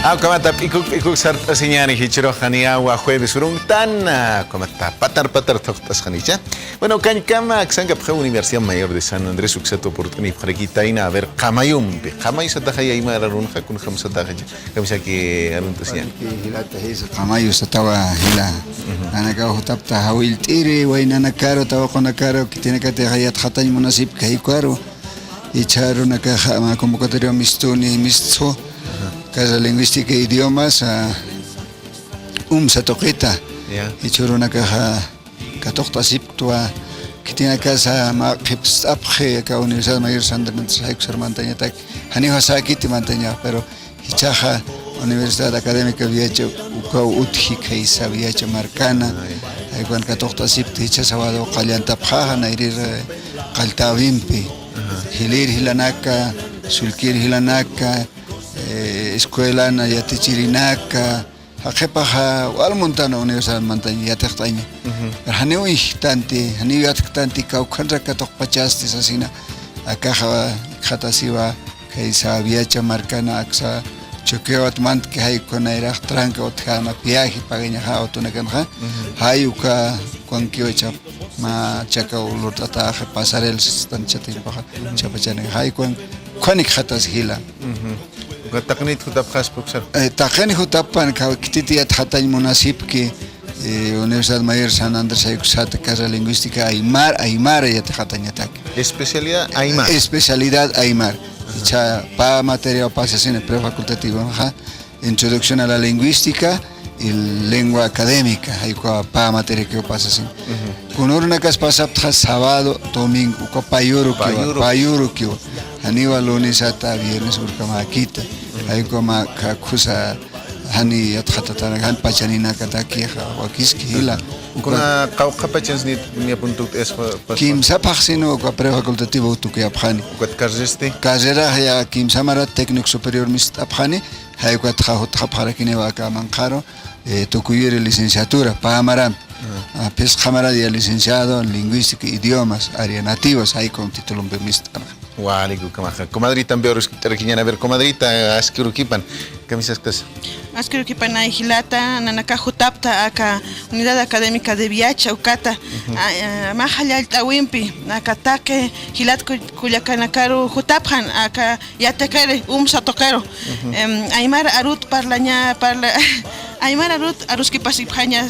Como está ikuk sarta señani hichiro jania wa jueves urung tan como está patar toctas janicha. Bueno, cancama xanga pja Universidad Mayor de San Andrés uxato oportunidad fraquita ina a ver qamayumbe. Qamay sataja ya ima rarun hakun kham sataja. Kamisa que arun tasian. Hilata hisa qamayu satawa hila. Ana ka hutapta hawil tiri wa ina nakaro tawa kona karo que tiene que te hayat khatay munasib kai kwaro. Icharu nakaja ma convocatoria mistuni misto. Casa Lingüística e Idiomas Satoqueta y chorona caja catocta siptua que tiene casa ma apje acá Universidad Mayor San Andrés Xer Montaña tak hani hasaki ti montaña pero hichaja Universidad Académica Viacha uka utji kaisa Viacha Marcana ay cuan catocta sip hicha sábado qallanta phaja nairir qaltawimpi hilir hilanaka sulkir hilanaka escuela na yati chirinaka hakepaha wal montano Universidad Montaña yatektaime haneu ihtanti haneu yatektanti kaukhanra katok pachasti sasina akaja khatasiwa kaisa Viacha Marcana aksa choqueot mant que hay con aira tranca otkana viaje pagaña ha otonakanja hayuka kwankiocha ma chaka ulutata pasarel stan chatin paha chapachane hay kwanik khatas hila Taqnit hutapjas profesor. Taqani hutapan ka kititiat hatay munasib que Universidad Mayor San Andrés Ayuxata Casa Lingüística Aymara ya te hatañatak. Especialidad Aymar. Especialidad Aymar. Dicha pa materia o pasación prefacultativa, introducción a la lingüística y lengua académica, hay pa materia que pasa así. Con una cas pasa sábado, domingo, ko payuro que Aníbal lunes hasta viernes urkamaquita. Hay como kakusa hani athatatan han pachanina kataki wakiski hila. Kuna qawqapachans ni apuntuk es Kimsa paxino ko prefacultativo tuki abkhani. Kat karjesti. Carrera ya kimsa mara técnico superior mist abkhani. Hay ko khahut khapharakine wa ka mankaro tukuyir licenciatura pa amaram. Pes cámara de licenciado en lingüística e idiomas, área nativas, hay con título en mist. Waliku kamaja. Comadrita ambeoros terquiñana a ver comadrita askirukipan. Camisas kas. Askirukipan ay hilata nanaka jutapta aka Unidad Académica de Viacha ukata. Mahallal tawimpi nakatake hilat kuyakanakaru jutaphan aka yatekere satokero. Aymar arut parlaña parla Aymar arut aruskipasiphaña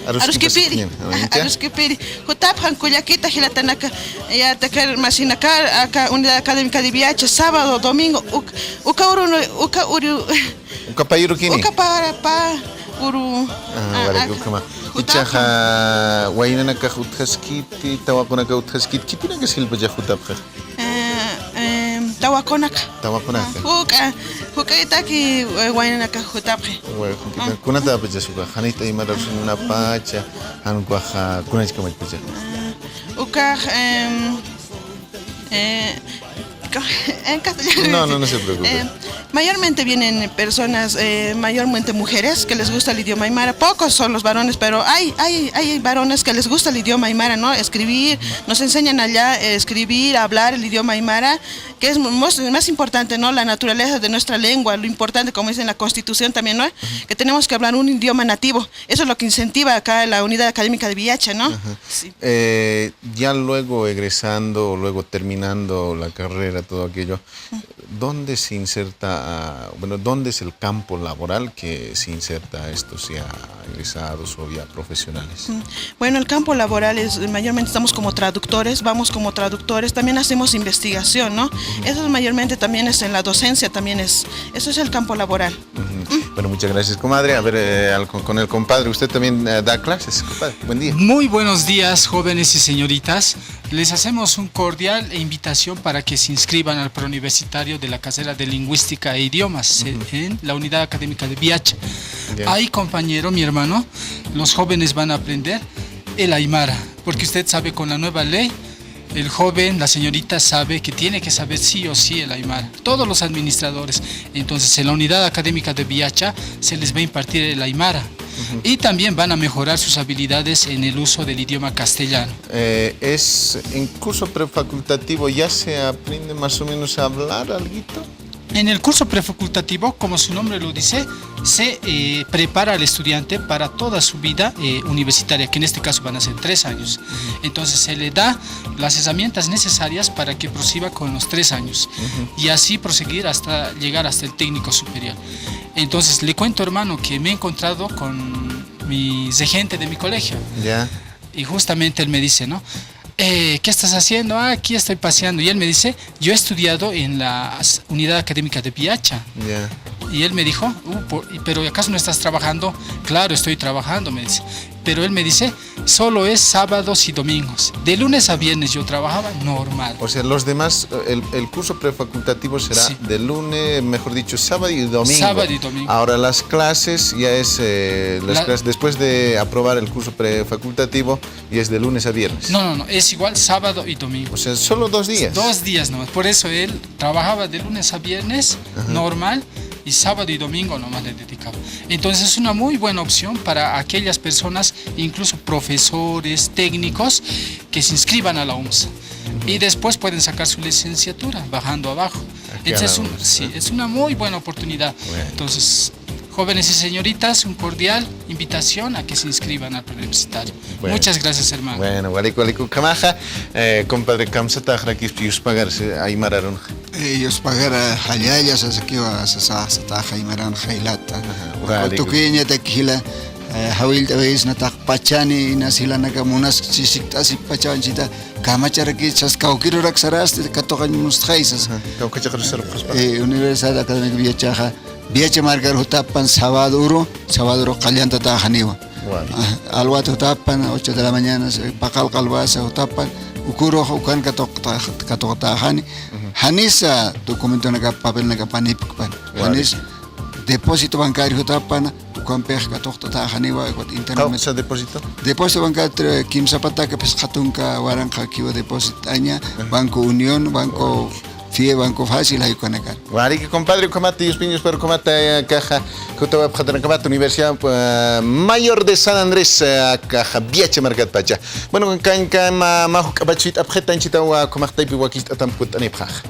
Aruskipiri jutaphan kuyakita hilatanaka ya teker masinakar acá Unidad Académica de Viacha sábado domingo uka payuru kini uka para pa uru wala kama ichaha wainana ka uthaskiti tawakuna ka uthaskit kipina ka silba ja jutapha tawakonaka uka itaki wainana ka jutapha kuna ta paja suka hanita imara sununa pacha hanukwa kuna chika paja uka en castellano. No se preocupe. Mayormente vienen personas, mayormente mujeres que les gusta el idioma aymara. Pocos son los varones, pero hay varones que les gusta el idioma aymara, ¿no? Escribir, nos enseñan allá escribir, hablar el idioma aymara, que es más importante, ¿no? La naturaleza de nuestra lengua, lo importante, como dice en la Constitución también, ¿no? Que tenemos que hablar un idioma nativo. Eso es lo que incentiva acá la Unidad Académica de Viacha, ¿no? Sí. Ya luego egresando, luego terminando la carrera, todo aquello, ¿dónde se inserta, dónde es el campo laboral que se inserta a estos ya egresados o ya profesionales? Bueno, el campo laboral es, mayormente estamos como traductores, también hacemos investigación, ¿no? Eso mayormente también es en la docencia, eso es el campo laboral. Bueno, muchas gracias, comadre. A ver, con el compadre, ¿usted también da clases, compadre? Buen día. Muy buenos días, jóvenes y señoritas. Les hacemos un cordial invitación para que se inscriban al preuniversitario de la carrera de Lingüística e Idiomas en la Unidad Académica de Viacha. Ahí, compañero, mi hermano, los jóvenes van a aprender el aymara, porque usted sabe, con la nueva ley, el joven, la señorita sabe que tiene que saber sí o sí el aymara, todos los administradores. Entonces, en la Unidad Académica de Viacha se les va a impartir el aymara. Y también van a mejorar sus habilidades en el uso del idioma castellano. ¿Es en curso prefacultativo ya se aprende más o menos a hablar algo? En el curso prefacultativo, como su nombre lo dice, se prepara al estudiante para toda su vida universitaria, que en este caso van a ser 3 años. Entonces se le da las herramientas necesarias para que prosiga con los 3 años y así proseguir hasta llegar hasta el técnico superior. Entonces le cuento, hermano, que me he encontrado con mi regente de mi colegio. Ya. Y justamente él me dice, ¿no? ¿Qué estás haciendo? Aquí estoy paseando. Y él me dice, yo he estudiado en la unidad académica de Piacha. Ya. Y él me dijo, pero ¿acaso no estás trabajando? Claro, estoy trabajando, me dice. Pero él me dice, solo es sábados y domingos. De lunes a viernes yo trabajaba normal. O sea, los demás, el curso prefacultativo será Sí. de lunes, mejor dicho, sábado y domingo. Sábado y domingo. Ahora las clases ya es, clases, después de aprobar el curso prefacultativo, y es de lunes a viernes. No, es igual sábado y domingo. O sea, solo 2 días. 2 días nomás. Por eso él trabajaba de lunes a viernes normal y sábado y domingo nomás le dedicaba. Entonces es una muy buena opción para aquellas personas, incluso profesores, técnicos, que se inscriban a la UMSA. Y después pueden sacar su licenciatura bajando abajo. Aquí a la Entonces UMSA. sí, es una muy buena oportunidad. Bueno. Entonces, jóvenes y señoritas, un cordial invitación a que se inscriban al preuniversitario. Bueno. Muchas gracias, hermano. Bueno, waliku Kamaja, compadre Kamsata, Rakis Pius Pagarse, Aymararon. Ellos pagar halayas aquí a sasa Jaimaran Jailata. Vale. Tuquiña tequila. Hawil tawis na tak pachani na sila nagamunas sisikta si pachanchita kamachara ki chaskau kiro raksaras katokan musthaisas. Kaukachakar Khospa. Universidad Académica Viachaja Viacha margar hutapan sabaduro calienta tajaniwa. Alwat hutapan 8 de la mañana pakal kalbasa hutapan ukuro ukan katok tajani. Hanisa documento naga papel naga panipkan. Hanis depósito bancario hutapan ukan peh katok tajaniwa internet. ¿Causa depósito? Depósito bancario Kim Zapata que pues hatunka waranja kiwa depósito aña Banco Unión, Banco FIE, Banco Fácil hay con acá. Wari, compadre, comate, y piños, pero comate, caja, que te va a pasar comate, Universidad Mayor de San Andrés, caja, Viacha, Marcat Pacha. Bueno, con can, majo, capachit, abjeta, en chita, comate, y piwakist, atam, put, anipaj.